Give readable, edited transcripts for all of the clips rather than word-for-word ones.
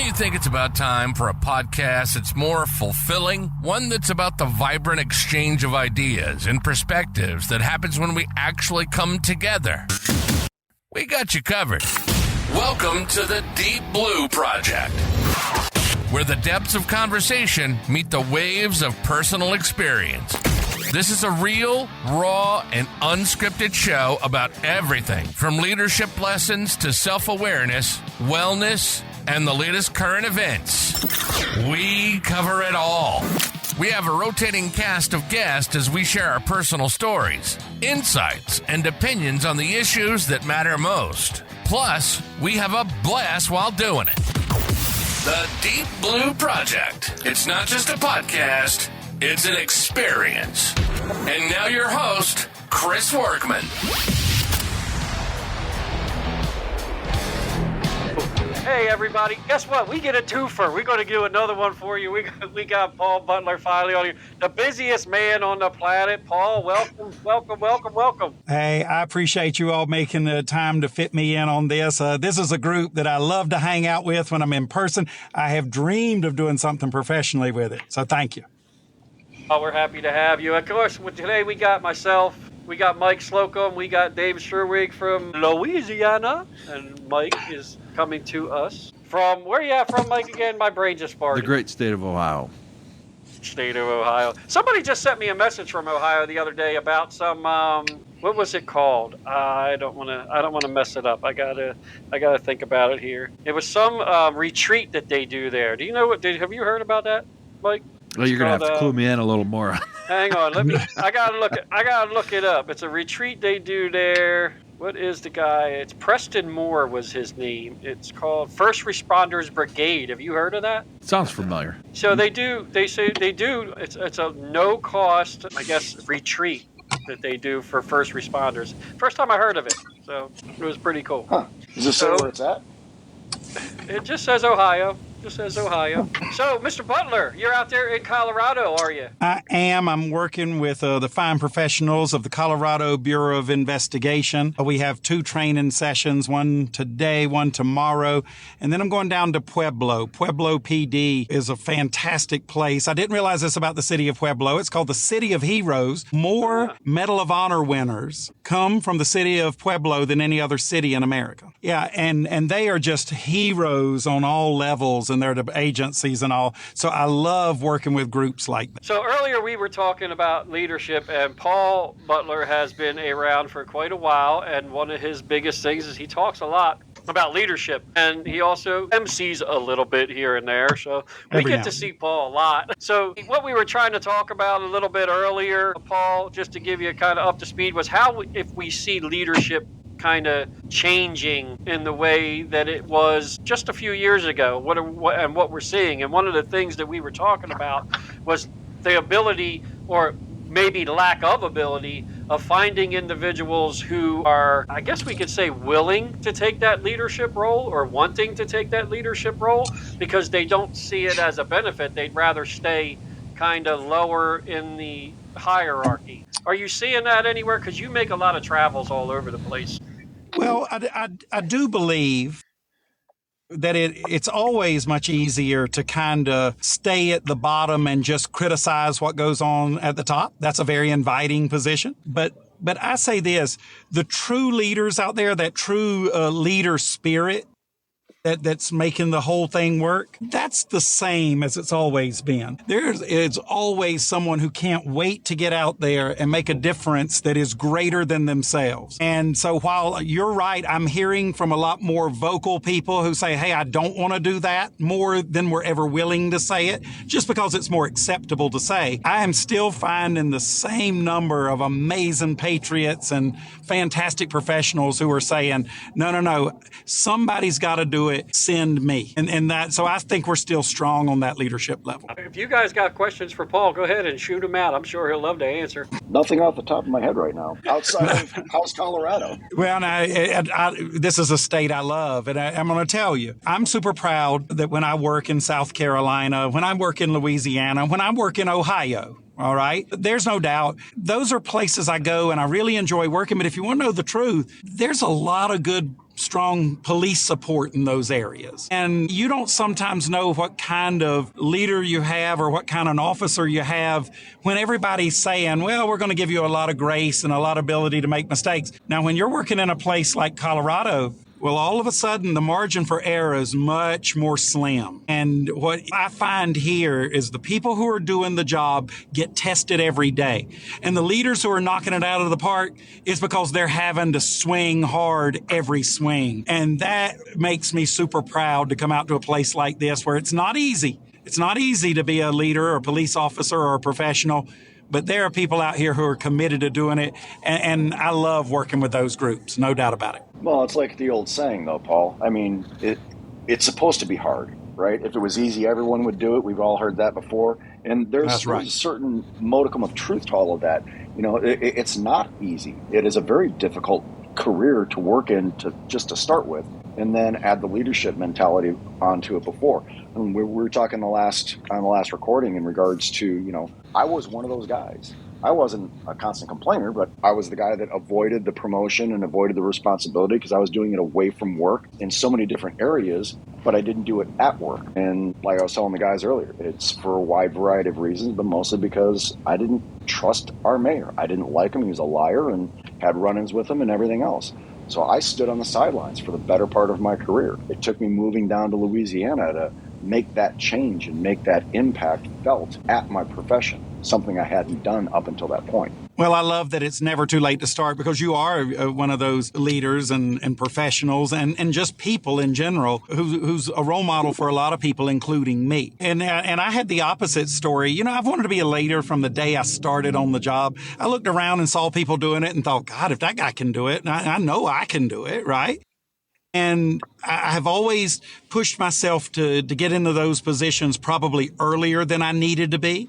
you think it's about time for a podcast that's more fulfilling? One that's about the vibrant exchange of ideas and perspectives that happens when we actually come together. We got you covered. Welcome to the Deep Blue Project, where the depths of conversation meet the waves of personal experience. This is a real, raw, and unscripted show about everything from leadership lessons to self-awareness, wellness, and the latest current events. We cover it all. We have a rotating cast of guests as we share our personal stories, insights, and opinions on the issues that matter most. Plus, we have a blast while doing it. The Deep Blue Project. It's not just a podcast, it's an experience. And now your host, Chris Workman. Hey everybody, guess what? We get a twofer. We're going to do another one for you. We got Paul Butler finally on here. The busiest man on the planet. Paul, welcome. Hey, I appreciate you all making the time to fit me in on this. This is a group that I love to hang out with when I'm in person. I have dreamed of doing something professionally with it. So thank you. Oh, we're happy to have you. Of course, today we got myself, we got Mike Slocum, we got Dave Sherwig from Louisiana, and Mike is coming to us from, where are you at from, Mike, again? My brain just farted. The great state of Ohio. State of Ohio. Somebody just sent me a message from Ohio the other day about some, what was it called? I don't want to mess it up. I gotta think about it here. It was some retreat that they do there. Do you know have you heard about that, Mike? Well, you're gonna have to clue me in a little more. Hang on, I gotta look it up. It's a retreat they do there. What is the guy? It's Preston Moore was his name. It's called First Responders Brigade. Have you heard of that? Sounds familiar. So they do. It's a no cost, I guess, retreat that they do for first responders. First time I heard of it, so it was pretty cool. Huh? Does it say where it's at? It just says Ohio. So, Mr. Butler, you're out there in Colorado, are you? I am. I'm working with the fine professionals of the Colorado Bureau of Investigation. We have 2 training sessions, one today, one tomorrow, and then I'm going down to Pueblo. Pueblo PD is a fantastic place. I didn't realize this about the city of Pueblo. It's called the City of Heroes. More Medal of Honor winners come from the city of Pueblo than any other city in America. Yeah, and they are just heroes on all levels, and they're the agencies and all. So I love working with groups like that. So earlier we were talking about leadership, and Paul Butler has been around for quite a while, and one of his biggest things is he talks a lot about leadership, and he also MCs a little bit here and there, so we get to see Paul a lot. So what we were trying to talk about a little bit earlier, Paul, just to give you kind of up to speed, was if we see leadership kind of changing in the way that it was just a few years ago, what we're seeing. And one of the things that we were talking about was the ability, or maybe lack of ability, of finding individuals who are, I guess we could say, willing to take that leadership role or wanting to take that leadership role because they don't see it as a benefit. They'd rather stay kind of lower in the hierarchy. Are you seeing that anywhere? Because you make a lot of travels all over the place. Well, I do believe that it's always much easier to kind of stay at the bottom and just criticize what goes on at the top. That's a very inviting position. But I say this, the true leaders out there, that true leader spirit, that's making the whole thing work, that's the same as it's always been. It's always someone who can't wait to get out there and make a difference that is greater than themselves. And so while you're right, I'm hearing from a lot more vocal people who say, hey, I don't want to do that, more than we're ever willing to say it, just because it's more acceptable to say. I am still finding the same number of amazing patriots and fantastic professionals who are saying, no, somebody's got to do it. Send me. And that, so I think we're still strong on that leadership level. If you guys got questions for Paul, go ahead and shoot him out. I'm sure he'll love to answer. Nothing off the top of my head right now. Outside of how's Colorado? Well, this is a state I love, and I'm going to tell you, I'm super proud that when I work in South Carolina, when I work in Louisiana, when I work in Ohio, all right? There's no doubt. Those are places I go and I really enjoy working. But if you want to know the truth, there's a lot of good strong police support in those areas. And you don't sometimes know what kind of leader you have or what kind of officer you have when everybody's saying, well, we're going to give you a lot of grace and a lot of ability to make mistakes. Now, when you're working in a place like Colorado, well, all of a sudden, the margin for error is much more slim. And what I find here is the people who are doing the job get tested every day. And the leaders who are knocking it out of the park is because they're having to swing hard every swing. And that makes me super proud to come out to a place like this where it's not easy. It's not easy to be a leader or a police officer or a professional. But there are people out here who are committed to doing it, and I love working with those groups, no doubt about it. Well, it's like the old saying, though, Paul. I mean, it's supposed to be hard, right? If it was easy, everyone would do it. We've all heard that before. And there's a certain modicum of truth to all of that. You know, it's not easy. It is a very difficult career to work in just to start with, and then add the leadership mentality onto it before. And we were talking on the last recording in regards to, you know, I was one of those guys. I wasn't a constant complainer, but I was the guy that avoided the promotion and avoided the responsibility because I was doing it away from work in so many different areas, but I didn't do it at work. And like I was telling the guys earlier, it's for a wide variety of reasons, but mostly because I didn't trust our mayor. I didn't like him. He was a liar and had run-ins with him and everything else. So I stood on the sidelines for the better part of my career. It took me moving down to Louisiana to make that change and make that impact felt at my profession, something I hadn't done up until that point. Well, I love that it's never too late to start because you are one of those leaders and professionals and just people in general who's a role model for a lot of people, including me. And I had the opposite story. You know, I've wanted to be a leader from the day I started on the job. I looked around and saw people doing it and thought, God, if that guy can do it, I know I can do it, right? And I have always pushed myself to get into those positions probably earlier than I needed to be.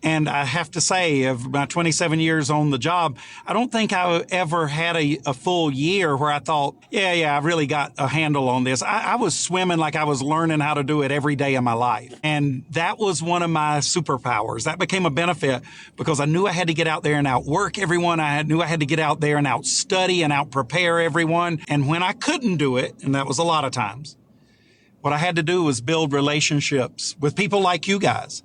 And I have to say, of my 27 years on the job, I don't think I ever had a full year where I thought, yeah, I really got a handle on this. I was swimming like I was learning how to do it every day of my life. And that was one of my superpowers. That became a benefit because I knew I had to get out there and outwork everyone. Knew I had to get out there and outstudy and outprepare everyone. And when I couldn't do it, and that was a lot of times, what I had to do was build relationships with people like you guys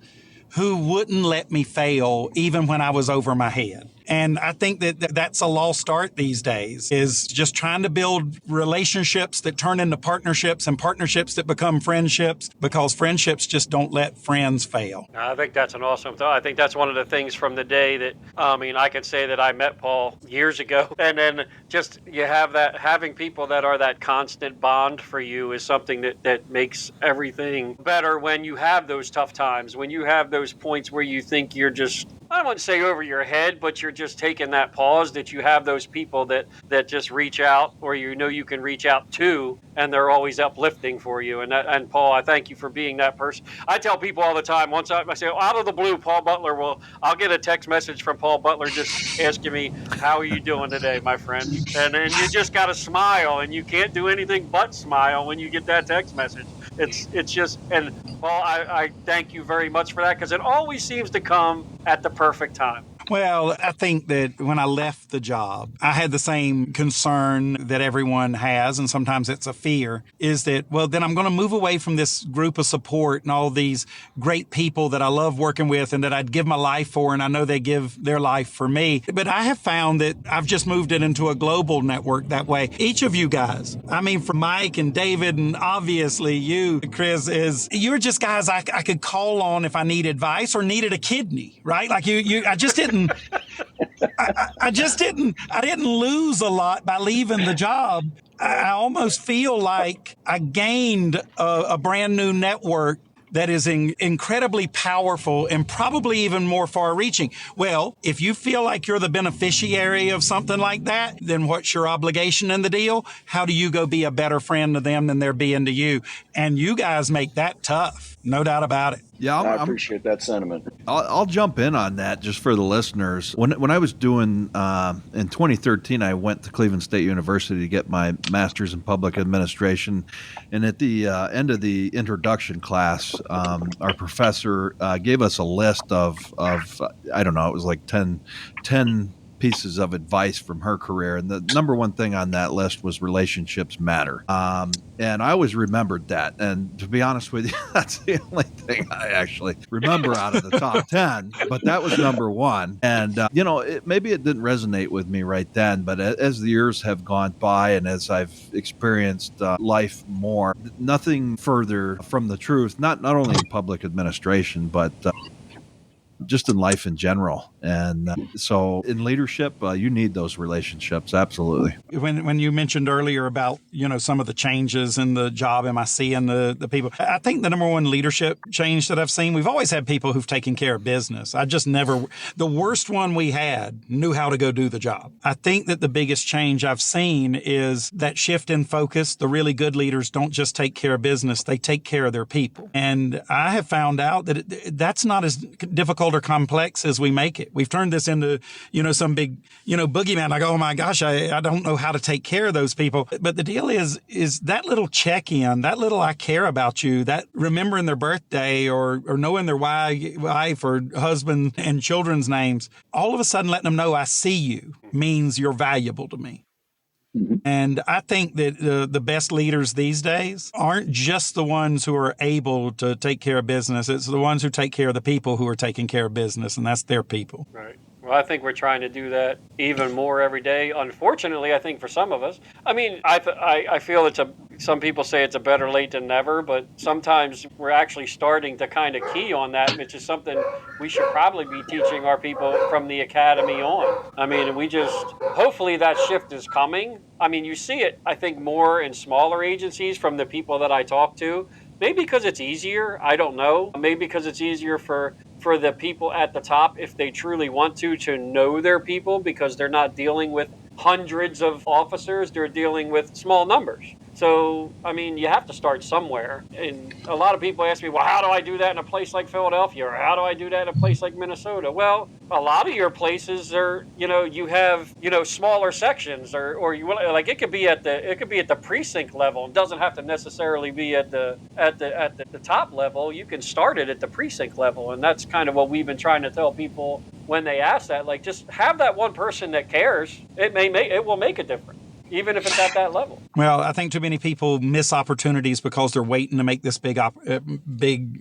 who wouldn't let me fail even when I was over my head. And I think that that's a lost art these days, is just trying to build relationships that turn into partnerships and partnerships that become friendships, because friendships just don't let friends fail. I think that's an awesome thought. I think that's one of the things from the day that, I can say that I met Paul years ago. And then just you have that, having people that are that constant bond for you is something that makes everything better when you have those tough times, when you have those points where you think you're just, I don't want to say over your head, but you're just taking that pause, that you have those people that just reach out, or you know you can reach out to, and they're always uplifting for you. And Paul, I thank you for being that person. I tell people all the time, once I say, out of the blue, Paul Butler, I'll get a text message from Paul Butler just asking me, how are you doing today, my friend? And you just got to smile, and you can't do anything but smile when you get that text message. It's just, and Paul, I thank you very much for that, because it always seems to come at the perfect time. Well, I think that when I left the job, I had the same concern that everyone has, and sometimes it's a fear, is that, well, then I'm going to move away from this group of support and all these great people that I love working with and that I'd give my life for, and I know they give their life for me. But I have found that I've just moved it into a global network that way. Each of you guys, from Mike and David, and obviously you, Chris, you're just guys I could call on if I need advice or needed a kidney, right? Like I just didn't I didn't lose a lot by leaving the job. I almost feel like I gained a brand new network that is incredibly powerful and probably even more far-reaching. Well, if you feel like you're the beneficiary of something like that, then what's your obligation in the deal? How do you go be a better friend to them than they're being to you? And you guys make that tough, no doubt about it. Yeah, I appreciate that sentiment. I'll jump in on that just for the listeners. When I was doing, in 2013, I went to Cleveland State University to get my master's in public administration. And at the end of the introduction class, our professor gave us a list of I don't know, it was like 10 pieces of advice from her career. And the number one thing on that list was relationships matter. And I always remembered that. And to be honest with you, that's the only thing I actually remember out of the top 10. But that was number one. And, maybe it didn't resonate with me right then. But as the years have gone by and as I've experienced life more, nothing further from the truth, not only in public administration, but just in life in general. And so in leadership, you need those relationships. Absolutely. When you mentioned earlier about, some of the changes in the job MIC and the people, I think the number one leadership change that I've seen, we've always had people who've taken care of business. The worst one we had knew how to go do the job. I think that the biggest change I've seen is that shift in focus. The really good leaders don't just take care of business, they take care of their people. And I have found out that that's not as difficult or complex as we make it. We've turned this into, some big, boogeyman. Like, oh my gosh, I don't know how to take care of those people. But the deal is that little check-in, that little I care about you, that remembering their birthday or knowing their wife or husband and children's names, all of a sudden letting them know I see you means you're valuable to me. And I think that the best leaders these days aren't just the ones who are able to take care of business. It's the ones who take care of the people who are taking care of business, and that's their people. Right. Well, I think we're trying to do that even more every day. Unfortunately, I think for some of us, I feel some people say it's a better late than never, but sometimes we're actually starting to kind of key on that, which is something we should probably be teaching our people from the academy on. Hopefully that shift is coming. You see it, I think, more in smaller agencies from the people that I talk to. Maybe because it's easier, I don't know. Maybe because it's easier for the people at the top, if they truly want to know their people, because they're not dealing with hundreds of officers, they're dealing with small numbers. So, you have to start somewhere. And a lot of people ask me, well, how do I do that in a place like Philadelphia? Or how do I do that in a place like Minnesota? Well, a lot of your places are, you have, smaller sections or you like it could be at the precinct level. It doesn't have to necessarily be at the top level. You can start it at the precinct level. And that's kind of what we've been trying to tell people when they ask that, like, just have that one person that cares. It will make a difference, even if it's at that level. Well, I think too many people miss opportunities because they're waiting to make this big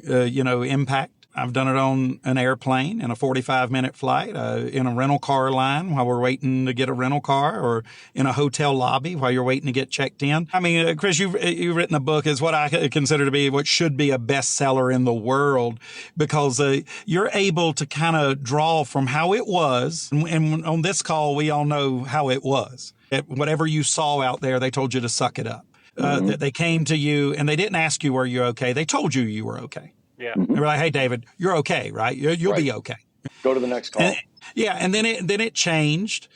impact. I've done it on an airplane in a 45-minute flight, in a rental car line while we're waiting to get a rental car, or in a hotel lobby while you're waiting to get checked in. Chris, you've written a book is what I consider to be what should be a bestseller in the world, because you're able to kind of draw from how it was. And on this call, we all know how it was. Whatever you saw out there, they told you to suck it up. They came to you and they didn't ask you, were you okay? They told you you were okay. Yeah. They were like, hey, David, you're okay, right? You'll be okay. Go to the next call. And then it changed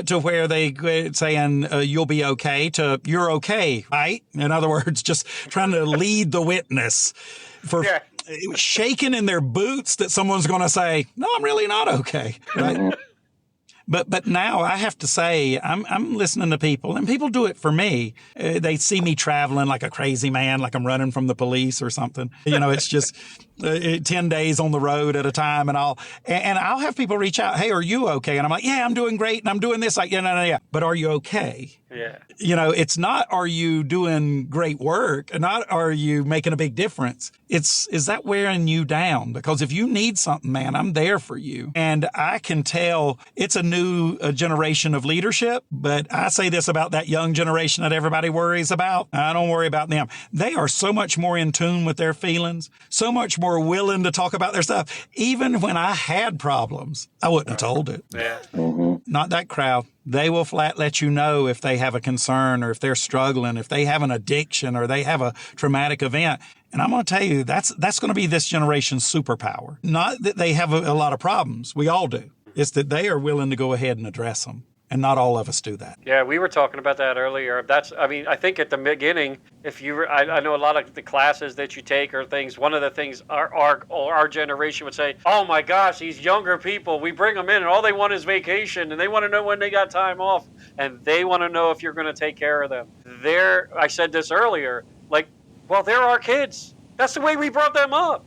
to where they quit saying you'll be okay to you're okay, right? In other words, just trying to lead the witness for shaking in their boots that someone's going to say, no, I'm really not okay, right? But now I have to say, I'm listening to people, and people do it for me. They see me traveling like a crazy man, like I'm running from the police or something. It's just 10 days on the road at a time, and I'll have people reach out. Hey, are you okay? And I'm like, yeah, I'm doing great, and I'm doing this. Like, yeah. But are you okay? Yeah. It's not, are you doing great work? Not, are you making a big difference? Is that wearing you down? Because if you need something, man, I'm there for you. And I can tell it's a new generation of leadership, but I say this about that young generation that everybody worries about. I don't worry about them. They are so much more in tune with their feelings, so much more willing to talk about their stuff. Even when I had problems, I wouldn't have told it. Yeah. Not that crowd. They will flat let you know if they have a concern or if they're struggling, if they have an addiction or they have a traumatic event. And I'm going to tell you, that's going to be this generation's superpower. Not that they have a lot of problems. We all do. It's that they are willing to go ahead and address them. And not all of us do that. Yeah, we were talking about that earlier. I think at the beginning, I know a lot of the classes that you take or things, one of the things our generation would say, oh my gosh, these younger people, we bring them in and all they want is vacation and they want to know when they got time off and they want to know if you're going to take care of them. I said this earlier, they're our kids. That's the way we brought them up.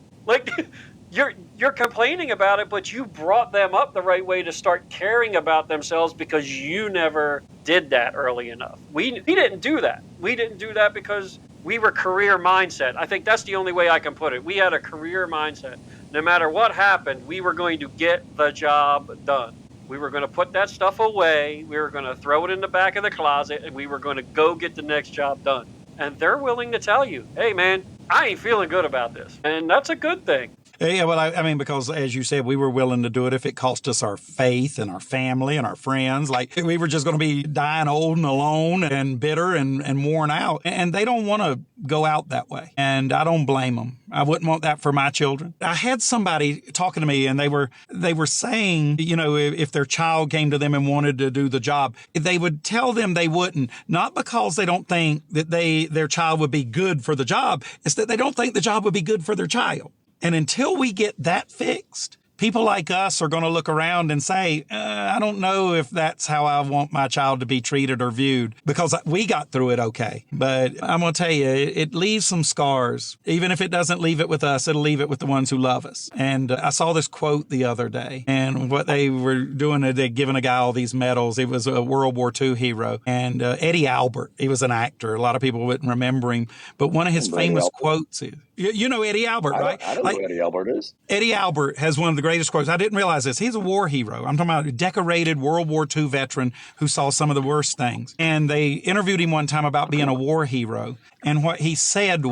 you're complaining about it, but you brought them up the right way to start caring about themselves because you never did that early enough. We didn't do that. We didn't do that because we were career mindset. I think that's the only way I can put it. We had a career mindset. No matter what happened, we were going to get the job done. We were going to put that stuff away. We were going to throw it in the back of the closet, and we were going to go get the next job done. And they're willing to tell you, hey, man, I ain't feeling good about this. And that's a good thing. Yeah, well, I mean, because as you said, we were willing to do it if it cost us our faith and our family and our friends. Like we were just going to be dying old and alone and bitter and worn out. And they don't want to go out that way. And I don't blame them. I wouldn't want that for my children. I had somebody talking to me and they were saying, you know, if their child came to them and wanted to do the job, they would tell them they wouldn't, not because they don't think that their child would be good for the job. It's that they don't think the job would be good for their child. And until we get that fixed, people like us are going to look around and say, I don't know if that's how I want my child to be treated or viewed, because we got through it okay. But I'm going to tell you, it leaves some scars. Even if it doesn't leave it with us, it'll leave it with the ones who love us. And I saw this quote the other day, and what they were doing, they're giving a guy all these medals. It was a World War II hero. And Eddie Albert, he was an actor. A lot of people wouldn't remember him. But one of his famous quotes is, you know Eddie Albert, right? I don't know who Eddie Albert is. Eddie Albert has one of the greatest quotes. I didn't realize this. He's a war hero. I'm talking about a decorated World War II veteran who saw some of the worst things. And they interviewed him one time about being a war hero. And what he said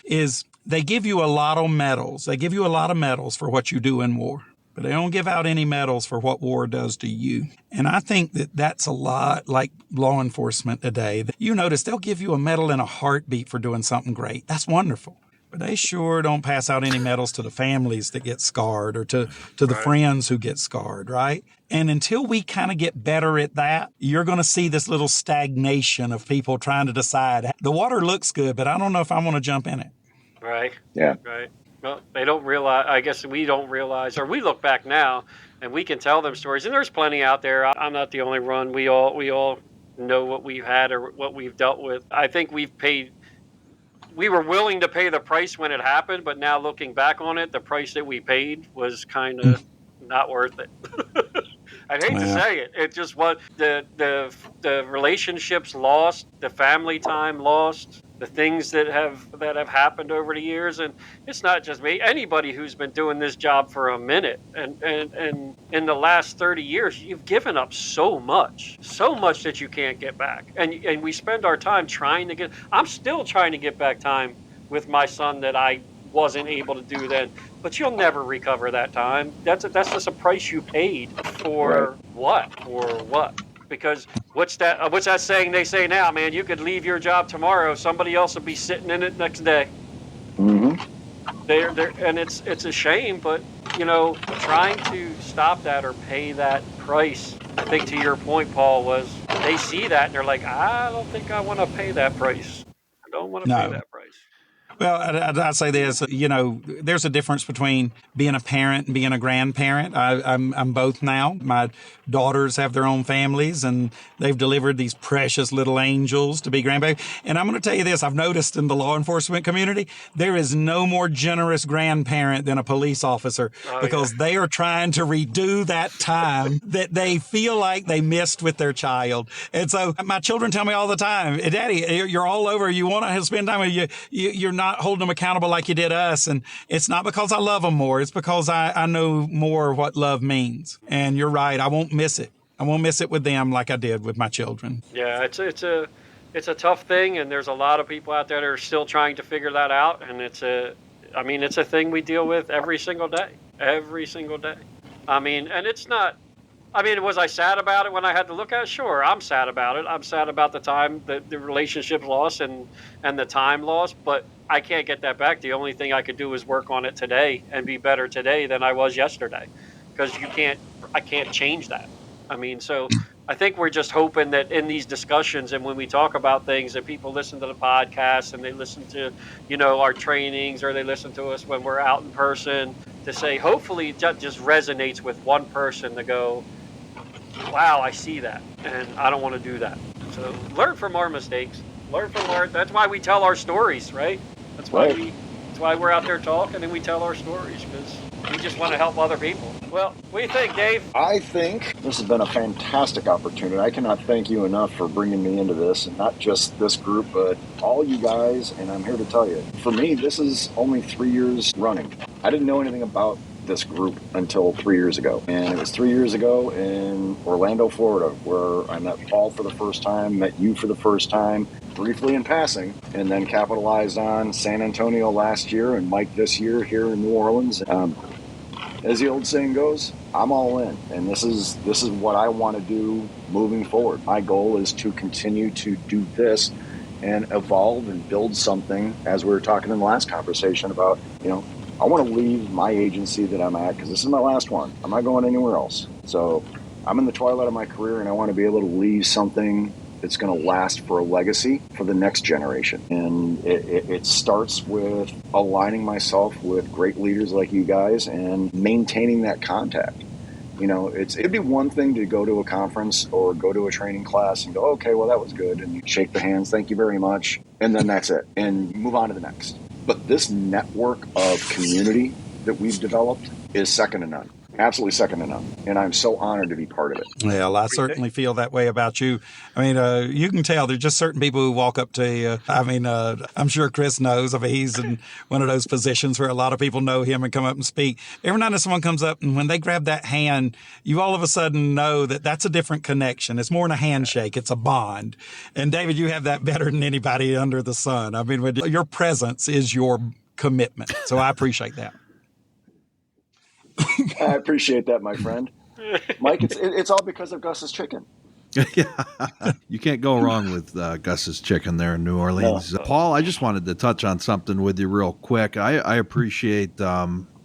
is they give you a lot of medals. They give you a lot of medals for what you do in war. But they don't give out any medals for what war does to you. And I think that that's a lot like law enforcement today. You notice they'll give you a medal in a heartbeat for doing something great. That's wonderful. But they sure don't pass out any medals to the families that get scarred or to the friends who get scarred, right? And until we kind of get better at that, you're going to see this little stagnation of people trying to decide, the water looks good, but I don't know if I want to jump in it. Right. Yeah. Right. Well, they don't realize, I guess we don't realize, or we look back now and we can tell them stories. And there's plenty out there. I'm not the only one. We all know what we've had or what we've dealt with. I think we were willing to pay the price when it happened, but now looking back on it, the price that we paid was kind of not worth it. I'd hate to say it. It just was the relationships lost, the family time lost, the things that have happened over the years. And it's not just me. Anybody who's been doing this job for a minute and in the last 30 years, you've given up so much that you can't get back. And we spend our time I'm still trying to get back time with my son that I wasn't able to do then. But you'll never recover that time. That's just a price you paid for what? For what? Because what's that saying they say now, man? You could leave your job tomorrow, somebody else will be sitting in it next day. Mm-hmm. And it's a shame, but you know, trying to stop that or pay that price. I think to your point, Paul, was they see that and they're like, I don't think I want to pay that price. I don't want to pay that price. Well, I'd say this, you know, there's a difference between being a parent and being a grandparent. I'm both now. My daughters have their own families and they've delivered these precious little angels to be grandbabies. And I'm going to tell you this, I've noticed in the law enforcement community, there is no more generous grandparent than a police officer because they are trying to redo that time that they feel like they missed with their child. And so my children tell me all the time, Daddy, you're all over. You want to spend time with you. You're not holding them accountable like you did us. And it's not because I love them more. It's because I know more what love means. And you're right. I won't miss it. I won't miss it with them like I did with my children. Yeah, it's a tough thing. And there's a lot of people out there that are still trying to figure that out. And it's a thing we deal with every single day. Every single day. I mean, and it's not, was I sad about it when I had to look at it? Sure, I'm sad about it. I'm sad about the time, the relationship loss and the time lost, but I can't get that back. The only thing I could do is work on it today and be better today than I was yesterday, because I can't change that. So I think we're just hoping that in these discussions and when we talk about things that people listen to the podcast and they listen to, our trainings, or they listen to us when we're out in person, to say, hopefully it just resonates with one person to go, wow, I see that and I don't want to do that. So learn from our mistakes. That's why we tell our stories, right? That's why we're out there talking and we tell our stories, because You just want to help other people. Well, what do you think, Dave? I think this has been a fantastic opportunity. I cannot thank you enough for bringing me into this, and not just this group, but all you guys. And I'm here to tell you, for me, this is only 3 years running. I didn't know anything about this group until 3 years ago. And it was 3 years ago in Orlando, Florida, where I met Paul for the first time, met you for the first time, briefly in passing, and then capitalized on San Antonio last year and Mike this year here in New Orleans. As the old saying goes, I'm all in, and this is what I want to do moving forward. My goal is to continue to do this and evolve and build something, as we were talking in the last conversation about, I want to leave my agency that I'm at, because this is my last one. I'm not going anywhere else. So I'm in the twilight of my career, and I want to be able to leave something that's going to last for a legacy for the next generation. And it starts with aligning myself with great leaders like you guys and maintaining that contact. It'd be one thing to go to a conference or go to a training class and go, okay, well, that was good. And you shake the hands, thank you very much. And then that's it. And move on to the next. But this network of community that we've developed is second to none. Absolutely second to none. And I'm so honored to be part of it. Well, I certainly feel that way about you. I mean, you can tell there's just certain people who walk up to you. I mean, I'm sure Chris knows. I mean, he's in one of those positions where a lot of people know him and come up and speak. Every now and then someone comes up, and when they grab that hand, you all of a sudden know that that's a different connection. It's more than a handshake. It's a bond. And David, you have that better than anybody under the sun. I mean, your presence is your commitment. So I appreciate that. I appreciate that, my friend. Mike, it's all because of Gus's chicken. Yeah, you can't go wrong with Gus's chicken there in New Orleans. No. Paul, I just wanted to touch on something with you real quick. I appreciate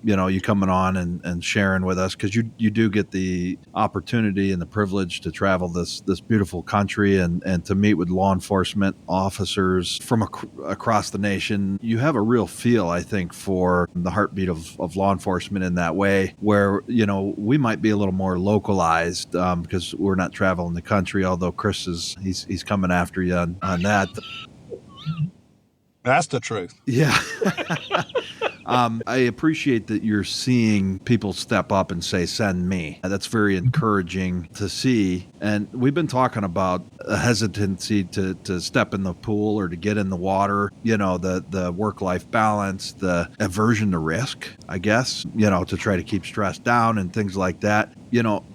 you coming on and sharing with us, because you do get the opportunity and the privilege to travel this beautiful country and to meet with law enforcement officers from across the nation. You have a real feel, I think, for the heartbeat of law enforcement in that way, where we might be a little more localized because we're not traveling the country. Although Chris he's coming after you on that. That's the truth. Yeah. I appreciate that you're seeing people step up and say, send me. That's very encouraging to see. And we've been talking about a hesitancy to step in the pool or to get in the water, the work-life balance, the aversion to risk, I guess, to try to keep stress down and things like that.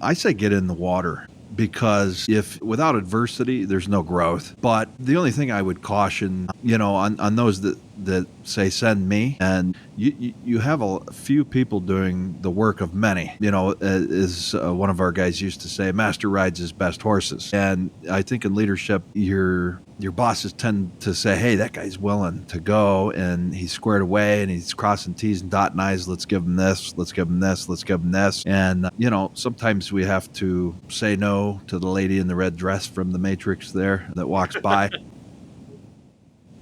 I say get in the water. Because if without adversity, there's no growth. But the only thing I would caution, on those that say send me, and you have a few people doing the work of many. As one of our guys used to say, master rides his best horses. And I think in leadership, your bosses tend to say, hey, that guy's willing to go, and he's squared away, and he's crossing T's and dotting I's. Let's give him this. Let's give him this. Let's give him this. And, sometimes we have to say no to the lady in the red dress from the Matrix there that walks by.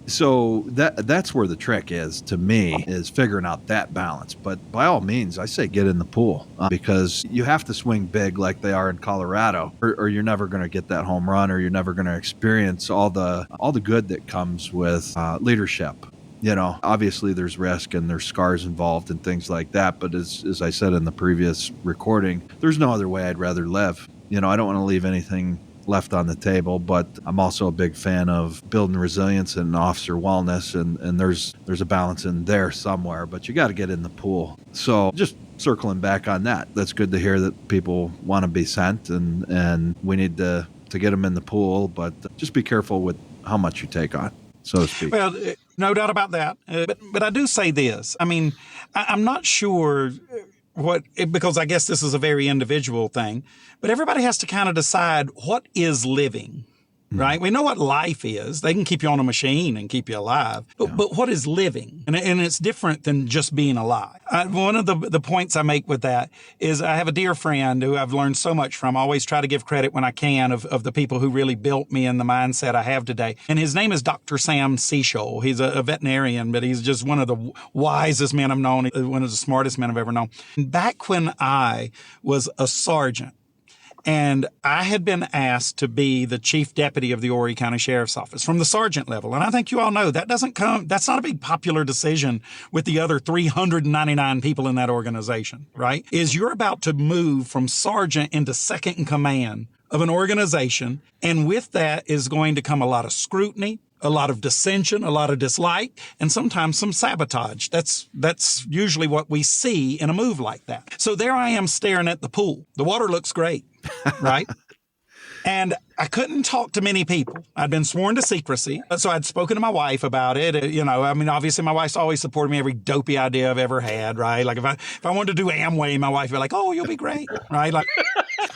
So that's where the trick is, to me, is figuring out that balance. But by all means, I say get in the pool because you have to swing big like they are in Colorado, or you're never going to get that home run, or you're never going to experience all the good that comes with leadership. Obviously there's risk and there's scars involved and things like that. But as I said in the previous recording, there's no other way I'd rather live. I don't want to leave anything left on the table, but I'm also a big fan of building resilience and officer wellness, and there's a balance in there somewhere, but you got to get in the pool. So just circling back on that, that's good to hear that people want to be sent, and we need to get them in the pool, but just be careful with how much you take on, so to speak. Well, no doubt about that. But I do say this. I mean, I'm not sure because I guess this is a very individual thing, but everybody has to kind of decide what is living, right? We know what life is. They can keep you on a machine and keep you alive, but what is living? And it's different than just being alive. One of the points I make with that is I have a dear friend who I've learned so much from. I always try to give credit when I can of the people who really built me in the mindset I have today. And his name is Dr. Sam Seashole. He's a veterinarian, but he's just one of the wisest men I've known, one of the smartest men I've ever known. Back when I was a sergeant, And I had been asked to be the chief deputy of the Horry County Sheriff's Office from the sergeant level. And I think you all know that's not a big popular decision with the other 399 people in that organization, right? Is you're about to move from sergeant into second in command of an organization. And with that is going to come a lot of scrutiny, a lot of dissension, a lot of dislike, and sometimes some sabotage. That's usually what we see in a move like that. So there I am staring at the pool. The water looks great, right? And I couldn't talk to many people. I'd been sworn to secrecy. So I'd spoken to my wife about it. Obviously my wife's always supported me every dopey idea I've ever had, right? Like if I wanted to do Amway, my wife would be like, oh, you'll be great, right? Like,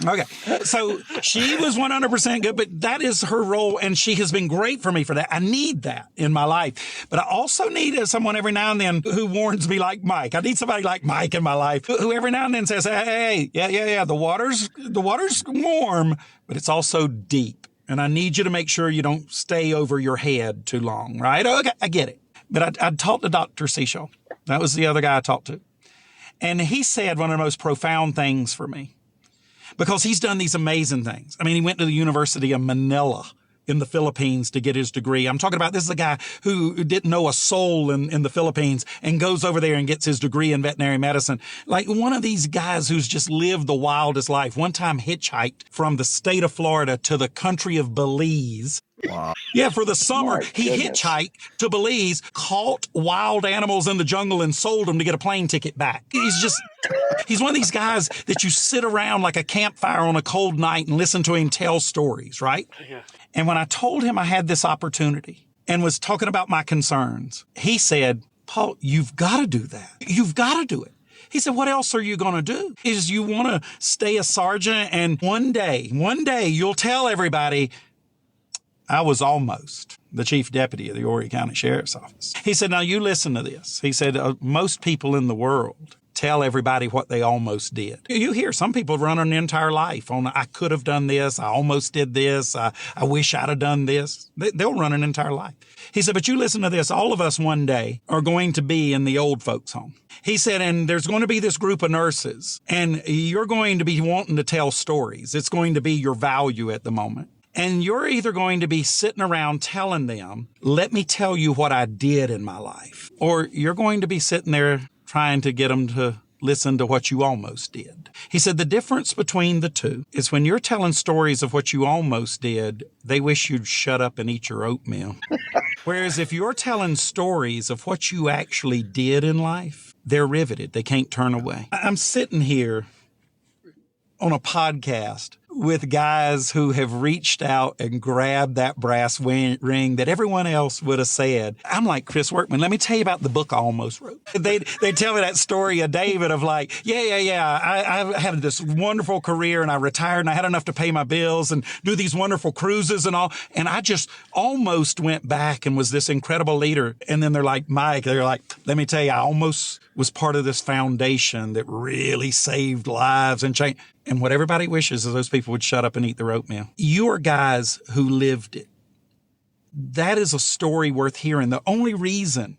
okay. So she was 100% good, but that is her role. And she has been great for me for that. I need that in my life. But I also need someone every now and then who warns me like Mike. I need somebody like Mike in my life who every now and then says, hey, yeah. The water's warm, but it's also deep. And I need you to make sure you don't stay over your head too long, right? Okay, I get it. But I'd talked to Dr. Seashell. That was the other guy I talked to. And he said one of the most profound things for me because he's done these amazing things. I mean, he went to the University of Manila in the Philippines to get his degree. I'm talking about this is a guy who didn't know a soul in the Philippines and goes over there and gets his degree in veterinary medicine. Like one of these guys who's just lived the wildest life. One time hitchhiked from the state of Florida to the country of Belize. Wow. Yeah, for the summer, he hitchhiked to Belize, caught wild animals in the jungle and sold them to get a plane ticket back. He's one of these guys that you sit around like a campfire on a cold night and listen to him tell stories, right? Yeah. And when I told him I had this opportunity and was talking about my concerns, he said, Paul, you've got to do that. You've got to do it. He said, what else are you going to do? He says, you want to stay a sergeant and one day you'll tell everybody, I was almost the chief deputy of the Horry County Sheriff's Office. He said, now you listen to this. He said, most people in the world tell everybody what they almost did. You hear some people run an entire life on, I could have done this. I almost did this. I wish I'd have done this. They'll run an entire life. He said, but you listen to this. All of us one day are going to be in the old folks home. He said, and there's going to be this group of nurses and you're going to be wanting to tell stories. It's going to be your value at the moment. And you're either going to be sitting around telling them, let me tell you what I did in my life, or you're going to be sitting there trying to get them to listen to what you almost did. He said the difference between the two is when you're telling stories of what you almost did, they wish you'd shut up and eat your oatmeal. Whereas if you're telling stories of what you actually did in life, they're riveted. They can't turn away. I'm sitting here on a podcast with guys who have reached out and grabbed that brass ring that everyone else would have said. I'm like Chris Workman. Let me tell you about the book I almost wrote. They tell me that story of David of like, I had this wonderful career and I retired and I had enough to pay my bills and do these wonderful cruises and all. And I just almost went back and was this incredible leader. And then they're like, Mike, they're like, let me tell you, I almost was part of this foundation that really saved lives and changed. And what everybody wishes is those people would shut up and eat their oatmeal. You are guys who lived it. That is a story worth hearing. The only reason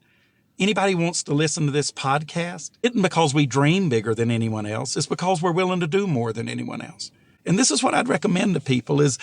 anybody wants to listen to this podcast isn't because we dream bigger than anyone else. It's because we're willing to do more than anyone else. And this is what I'd recommend to people is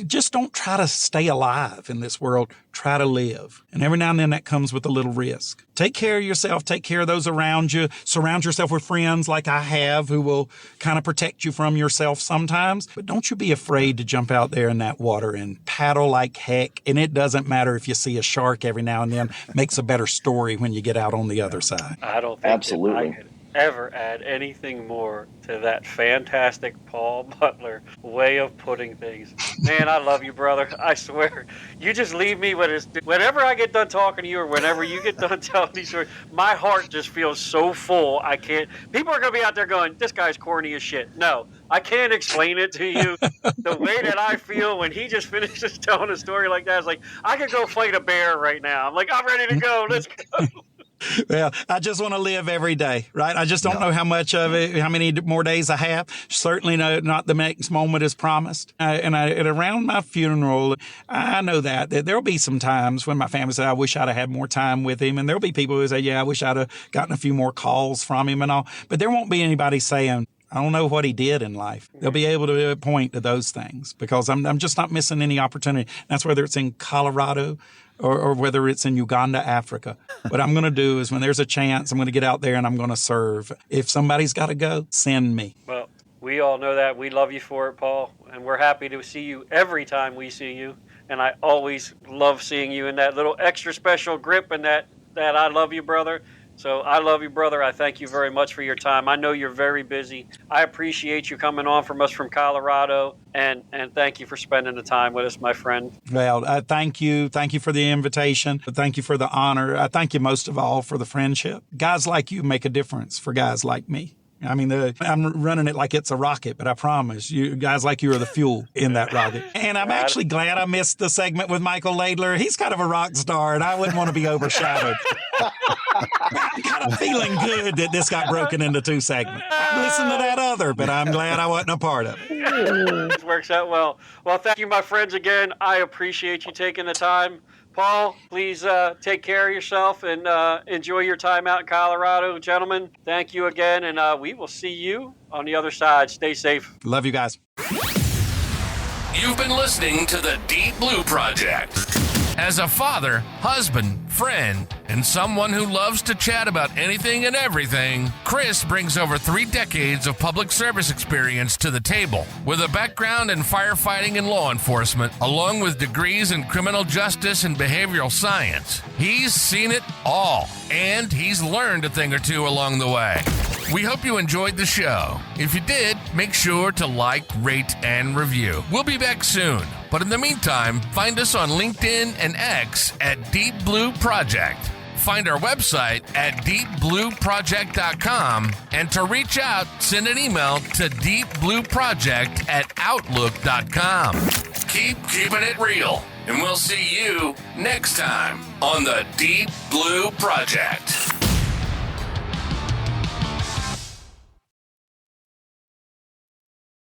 just don't try to stay alive in this world. Try to live. And every now and then that comes with a little risk. Take care of yourself. Take care of those around you. Surround yourself with friends like I have who will kind of protect you from yourself sometimes. But don't you be afraid to jump out there in that water and paddle like heck. And it doesn't matter if you see a shark every now and then. Makes a better story when you get out on the other side. I don't think absolutely. I could ever add anything more to that fantastic Paul Butler way of putting things. Man, I love you, brother. I swear. You just leave me whenever I get done talking to you or whenever you get done telling these stories, my heart just feels so full. I can't. People are going to be out there going, this guy's corny as shit. No, I can't explain it to you. The way that I feel when he just finishes telling a story like that is like, I could go fight a bear right now. I'm like, I'm ready to go. Let's go. Well, I just want to live every day, right? I just don't know how much of it, how many more days I have. Certainly not the next moment is promised. And around my funeral, I know that there'll be some times when my family said, I wish I'd have had more time with him. And there'll be people who say, yeah, I wish I'd have gotten a few more calls from him and all. But there won't be anybody saying, I don't know what he did in life. They'll be able to point to those things because I'm just not missing any opportunity. That's whether it's in Colorado or whether it's in Uganda, Africa. What I'm going to do is when there's a chance, I'm going to get out there and I'm going to serve. If somebody's got to go, send me. Well, we all know that. We love you for it, Paul, and we're happy to see you every time we see you. And I always love seeing you in that little extra special grip and that I love you, brother. So I love you, brother. I thank you very much for your time. I know you're very busy. I appreciate you coming on from us from Colorado, and thank you for spending the time with us, my friend. Well, thank you. Thank you for the invitation. Thank you for the honor. I thank you most of all for the friendship. Guys like you make a difference for guys like me. I mean, I'm running it like it's a rocket, but I promise you guys like you are the fuel in that rocket. And I'm actually glad I missed the segment with Michael Laidler. He's kind of a rock star, and I wouldn't want to be overshadowed. I'm kind of feeling good that this got broken into 2 segments. I listened to that other, but I'm glad I wasn't a part of it. It works out well. Well, thank you, my friends, again. I appreciate you taking the time. Paul, please take care of yourself and enjoy your time out in Colorado. Gentlemen, thank you again, and we will see you on the other side. Stay safe. Love you guys. You've been listening to the Deep Blue Project. As a father, husband, friend, and someone who loves to chat about anything and everything, Chris brings over 3 decades of public service experience to the table. With a background in firefighting and law enforcement, along with degrees in criminal justice and behavioral science, he's seen it all, and he's learned a thing or two along the way. We hope you enjoyed the show. If you did, make sure to like, rate, and review. We'll be back soon. But in the meantime, find us on LinkedIn and X at Deep Blue Project. Find our website at deepblueproject.com. And to reach out, send an email to deepblueproject@outlook.com. Keep keeping it real, and we'll see you next time on the Deep Blue Project.